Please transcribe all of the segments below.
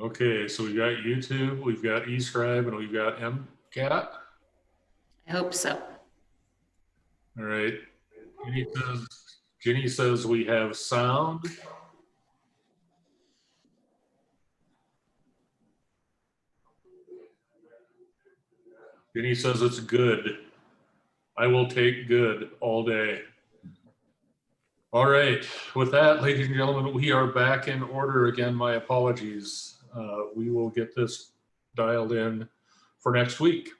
Okay, so we've got YouTube, we've got eScribe, and we've got MCAT. I hope so. All right. Jenny says we have sound. Jenny says it's good. I will take good all day. All right. With that, ladies and gentlemen, we are back in order again. My apologies. We will get this dialed in for next week.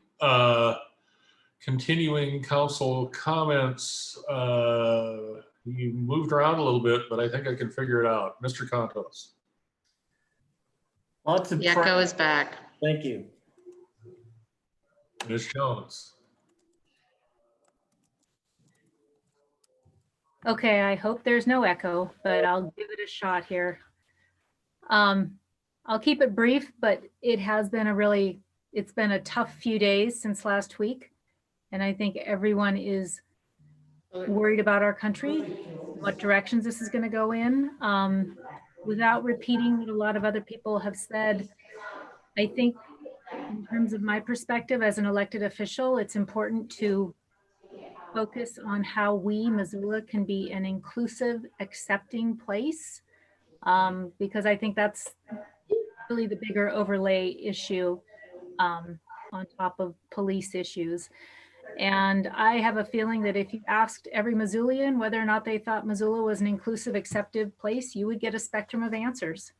Continuing council comments. You moved around a little bit, but I think I can figure it out. Mr. Contos. Lots of The echo is back. Thank you. Ms. Jones. Okay, I hope there's no echo, but I'll give it a shot here. I'll keep it brief, but it has been it's been a tough few days since last week. And I think everyone is worried about our country, what directions this is going to go in. Without repeating what a lot of other people have said, I think in terms of my perspective as an elected official, it's important to focus on how we, Missoula, can be an inclusive, accepting place, because I think that's really the bigger overlay issue on top of police issues. And I have a feeling that if you asked every Missoulian whether or not they thought Missoula was an inclusive, acceptive place, you would get a spectrum of answers.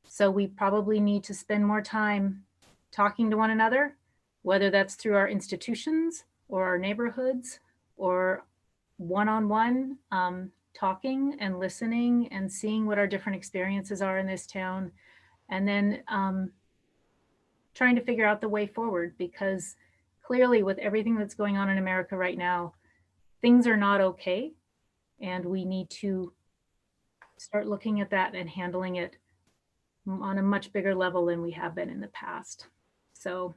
So we probably need to spend more time talking to one another, whether that's through our institutions or our neighborhoods or one-on-one, talking and listening and seeing what our different experiences are in this town. And then trying to figure out the way forward, because clearly with everything that's going on in America right now, things are not okay. And we need to start looking at that and handling it on a much bigger level than we have been in the past. So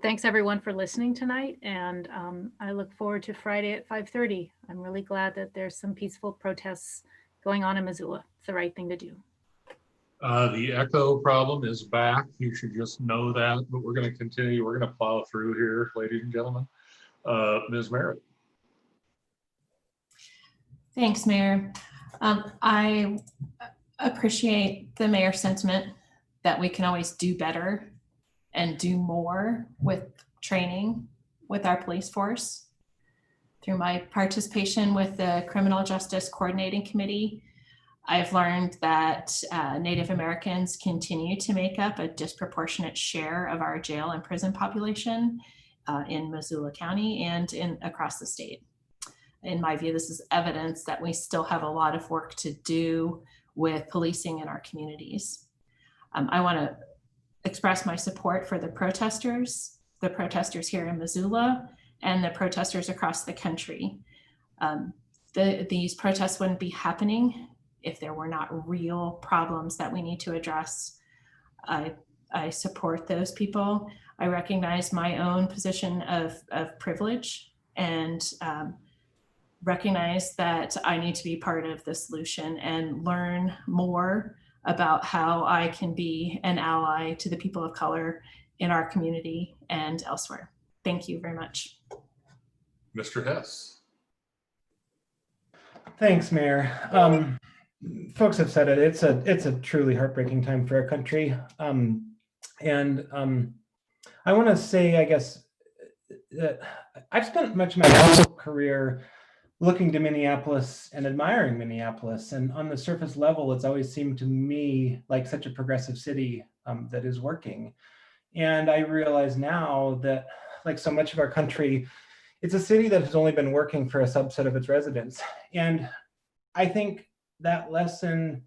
thanks everyone for listening tonight. And I look forward to Friday at 5:30. I'm really glad that there's some peaceful protests going on in Missoula. It's the right thing to do. The echo problem is back. You should just know that, but we're going to continue. We're going to plow through here, ladies and gentlemen. Ms. Merritt. Thanks, Mayor. I appreciate the mayor's sentiment that we can always do better and do more with training with our police force. Through my participation with the Criminal Justice Coordinating Committee, I've learned that Native Americans continue to make up a disproportionate share of our jail and prison population in Missoula County and across the state. In my view, this is evidence that we still have a lot of work to do with policing in our communities. I want to express my support for the protesters here in Missoula and the protesters across the country. These protests wouldn't be happening if there were not real problems that we need to address. I support those people. I recognize my own position of privilege and recognize that I need to be part of the solution and learn more about how I can be an ally to the people of color in our community and elsewhere. Thank you very much. Mr. Hess. Thanks, Mayor. Folks have said it. It's a truly heartbreaking time for our country. I want to say, I guess, that I've spent much of my council career looking to Minneapolis and admiring Minneapolis. And on the surface level, it's always seemed to me like such a progressive city that is working. And I realize now that, like so much of our country, it's a city that has only been working for a subset of its residents. And I think that lesson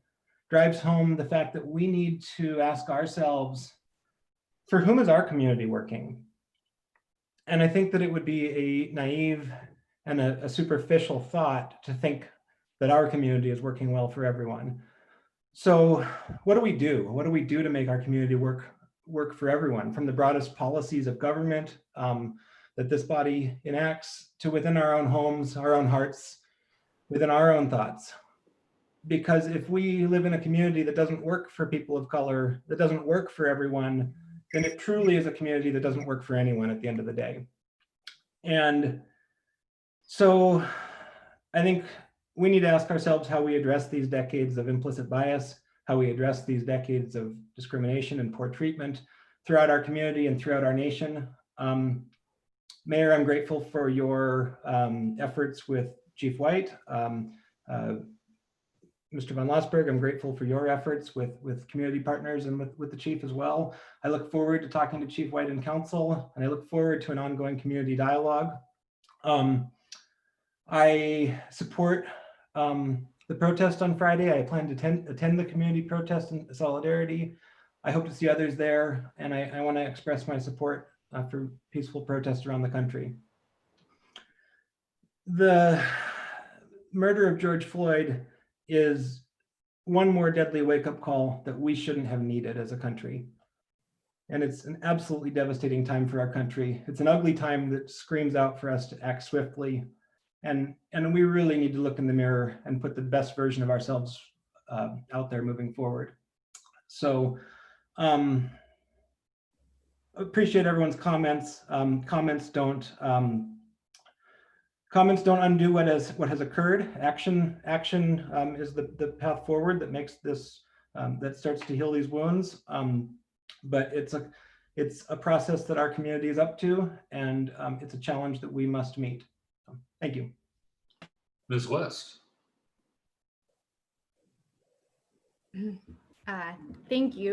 drives home the fact that we need to ask ourselves, for whom is our community working? And I think that it would be a naive and a superficial thought to think that our community is working well for everyone. So what do we do? What do we do to make our community work for everyone, from the broadest policies of government that this body enacts to within our own homes, our own hearts, within our own thoughts? because if we live in a community that doesn't work for people of color, that doesn't work for everyone, then it truly is a community that doesn't work for anyone at the end of the day. And so I think we need to ask ourselves how we address these decades of implicit bias, how we address these decades of discrimination and poor treatment throughout our community and throughout our nation. Mayor, I'm grateful for your efforts with Chief White. Mr. Van Lossberg, I'm grateful for your efforts with community partners and with the chief as well. I look forward to talking to Chief White and council, and I look forward to an ongoing community dialogue. I support the protest on Friday. I plan to attend the community protest in solidarity. I hope to see others there, and I want to express my support for peaceful protests around the country. The murder of George Floyd is one more deadly wake-up call that we shouldn't have needed as a country. And it's an absolutely devastating time for our country. It's an ugly time that screams out for us to act swiftly. And we really need to look in the mirror and put the best version of ourselves out there moving forward. So appreciate everyone's comments. Comments don't undo what has occurred. Action is the path forward that makes this, that starts to heal these wounds. But it's a process that our community is up to, and it's a challenge that we must meet. So, thank you. Ms. West. Thank you.